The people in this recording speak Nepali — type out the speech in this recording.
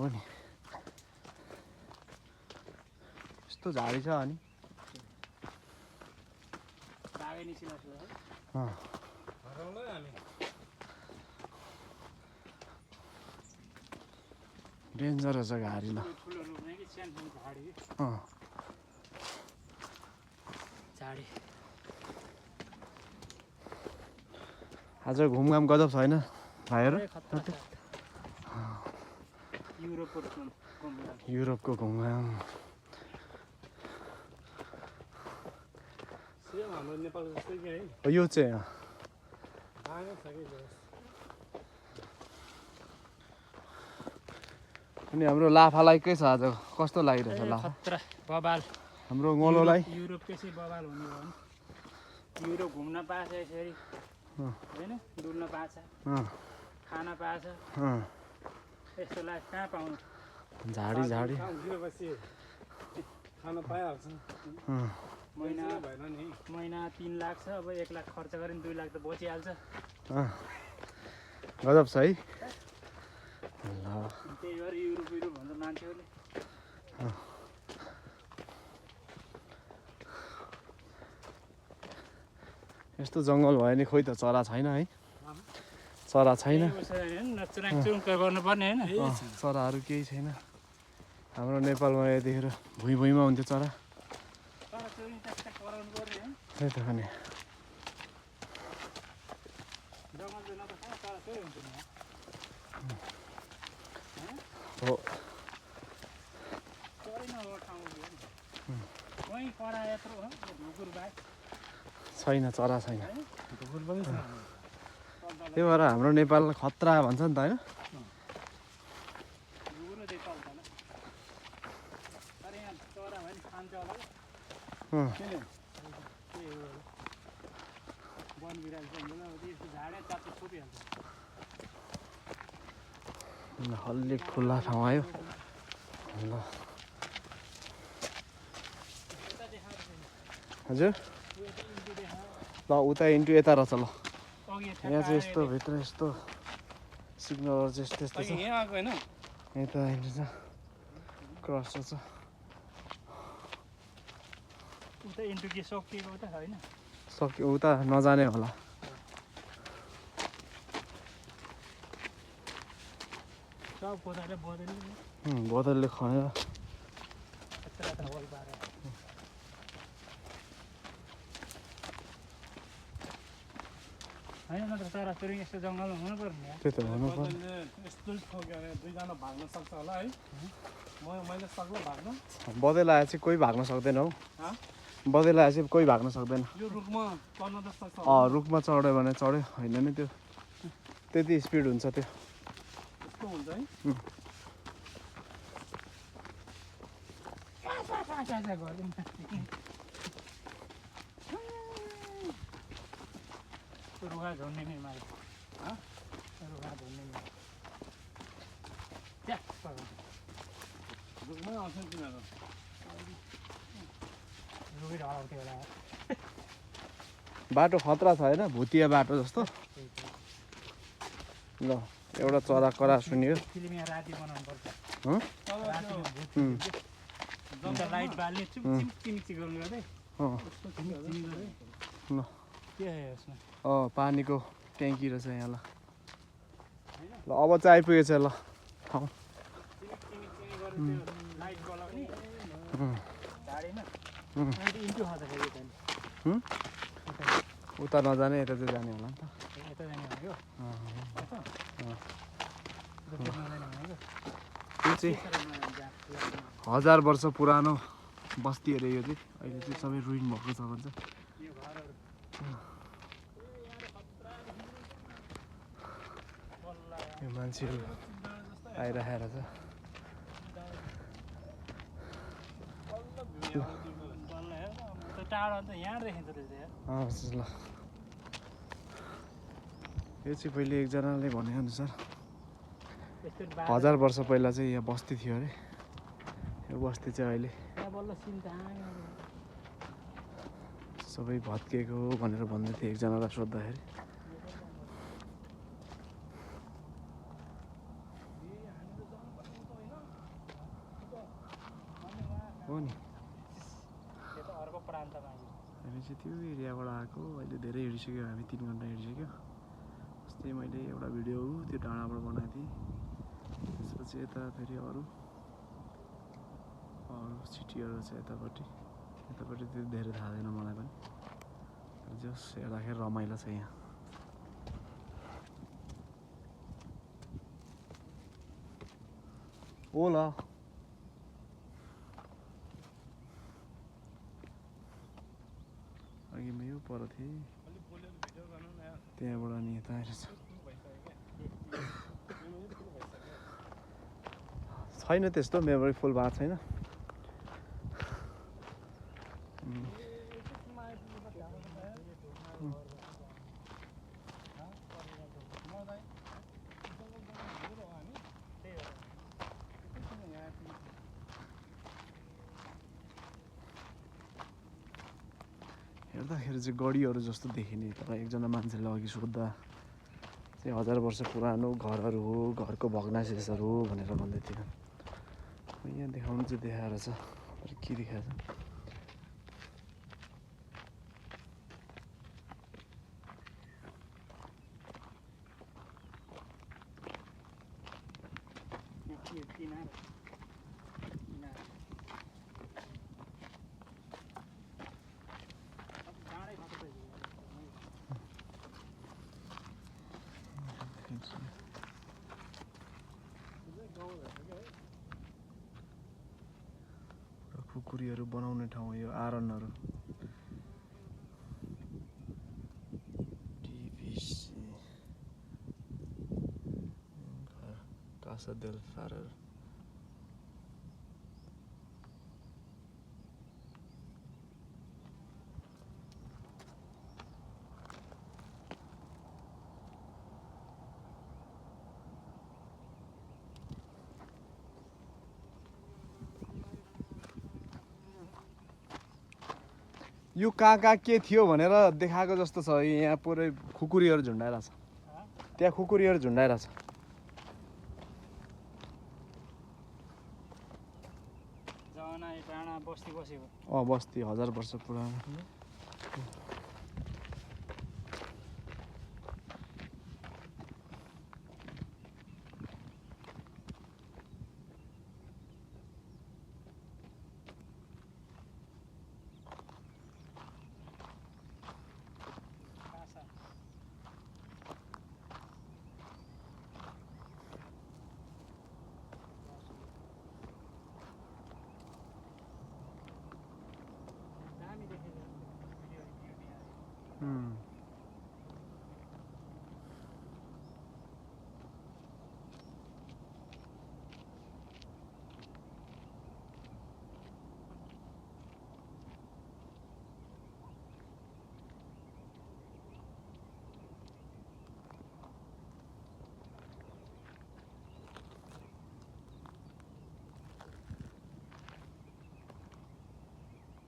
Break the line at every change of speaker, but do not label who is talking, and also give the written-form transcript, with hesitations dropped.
हो नि यस्तो झाडी छ अनि डेन्जरस छ घारीमा आज घुमघाम गजब छैन भाइहरू युरोपको घुमघाम यो चाहिँ अनि हाम्रो लाफालाई के छ आज कस्तो लागिरहेछ लाफा
बबाल
हाम्रो गोलोलाई
युरोप त्यसै बबाल हुने भयो नि युरोप घुम्न पाछ यसरी हैन डुल्न पाछ खान पाछ यस्तो लाइफ कहाँ पाउनु
झाडी झाडी
खान पाइहाल्छ
महिना 3 लाख छ अब 1 लाख खर्च गरे 2 लाख त बचिहाल्छ
गजब छ है ल
त्यही भएर युरोप भन्छ मान्छेहरूले
यस्तो जङ्गल भयो नि खोइ त चरा छैन है चरा छैन
गर्नुपर्ने होइन
चराहरू केही छैन हाम्रो नेपालमा यतिखेर भुइँ भुइँमा हुन्थ्यो चरा त्यही त अनि हो छैन चरा छैन त्यही भएर हाम्रो नेपाल खतरा भन्छ नि त होइन हल्ली खुल्ला ठाउँ आयो ल हजुर ल उता इन्टु यता रहेछ ल यहाँ चाहिँ यस्तो भित्र यस्तो सिग्नलहरू चाहिँ यस्तो यस्तो छ यता इन्टु छ क्रस छ सक्यो उता नजाने होला बदलले खनेर
यस्तो जङ्गलमा हुनु पर्ने
त्यही त हुनु पर्ने
यस्तो दुईजना भाग्न सक्छ होला है मैले सक्नु भाग्न
बदेला चाहिँ कोही भाग्न सक्दैन हौ बदेला चाहिँ कोही भाग्न सक्दैन
यो रुखमा चढ्न त सक्छ
रुखमा चढ्यो भने चढ्यो होइन नि त्यो त्यति स्पिड हुन्छ त्यो
यस्तो हुन्छ है
रुखा झुन्ने नि माल रुखा झुन्ने
रुखमै आउँछ तिनीहरू
रुखै ढलाउँथ्यो होला
बाटो खतरा छ होइन भुतिया बाटो जस्तो ल एउटा चरा करा सुन्यो
फिल्म यहाँ राति बनाउनु पर्छ लाइट बाल्ने चिमिची गर्नु गर्दै
ल
के यसमा
पानीको ट्याङ्की रहेछ यहाँ ल ल अब चाहिँ आइपुगेछ ल ठाउँ उता नजाने यता चाहिँ जाने होला नि त यो चाहिँ 1000 वर्ष पुरानो बस्ती अरे यो चाहिँ अहिले चाहिँ सबै रुइन भएको छ भन्छ यो मान्छेहरू आइरहेको छ
टाढा त यहाँ देखिन्छ
ल यो चाहिँ पहिले एकजनाले भनेअनुसार 1000 वर्ष पहिला चाहिँ यहाँ बस्ती थियो अरे यो बस्ती चाहिँ अहिले सबै भत्किएको भनेर भन्दै थियो एकजनालाई सोद्धाखेरि हो नि
त्यो त अर्को प्रान्तमा आयो
हामी चाहिँ त्यो एरियाबाट आएको अहिले धेरै हिँडिसक्यो हामी 3 घन्टा हिँडिसक्यो अस्ति मैले एउटा भिडियो त्यो डाँडाबाट बनाएको थिएँ त्यसपछि यता फेरि अरू सिटीहरू छ यतापट्टि त्यो धेरै थाहा छैन मलाई पनि जस हेर्दाखेरि रमाइलो छ यहाँ ओला अघि म यो पर थिएँ त्यहाँबाट नि यता आएर छैन त्यस्तो मेमोरी फुल भएको छैन हेर्दाखेरि चाहिँ गढीहरू जस्तो देखिने तर एकजना मान्छेले अघि सोद्धा चाहिँ 1000 वर्ष पुरानो घरहरू हो घरको भग्नाशेषहरू हो भनेर भन्दै थियो यहाँ देखाउनु चाहिँ देखाएर छ तर के देखाएको खुकुरीहरू बनाउने ठाउँ यो आरनहरू टिभिसी कासा देल फारर यो कहाँ के थियो भनेर देखाएको जस्तो छ यहाँ पुरै खुकुरीहरू झुन्डाइरहेछ त्यहाँ खुकुरीहरू झुन्डाइरहेछ
जमाना डाँडा बस्ती बसेको
बस्ती 1000 वर्ष पुरानो
दामी देखेको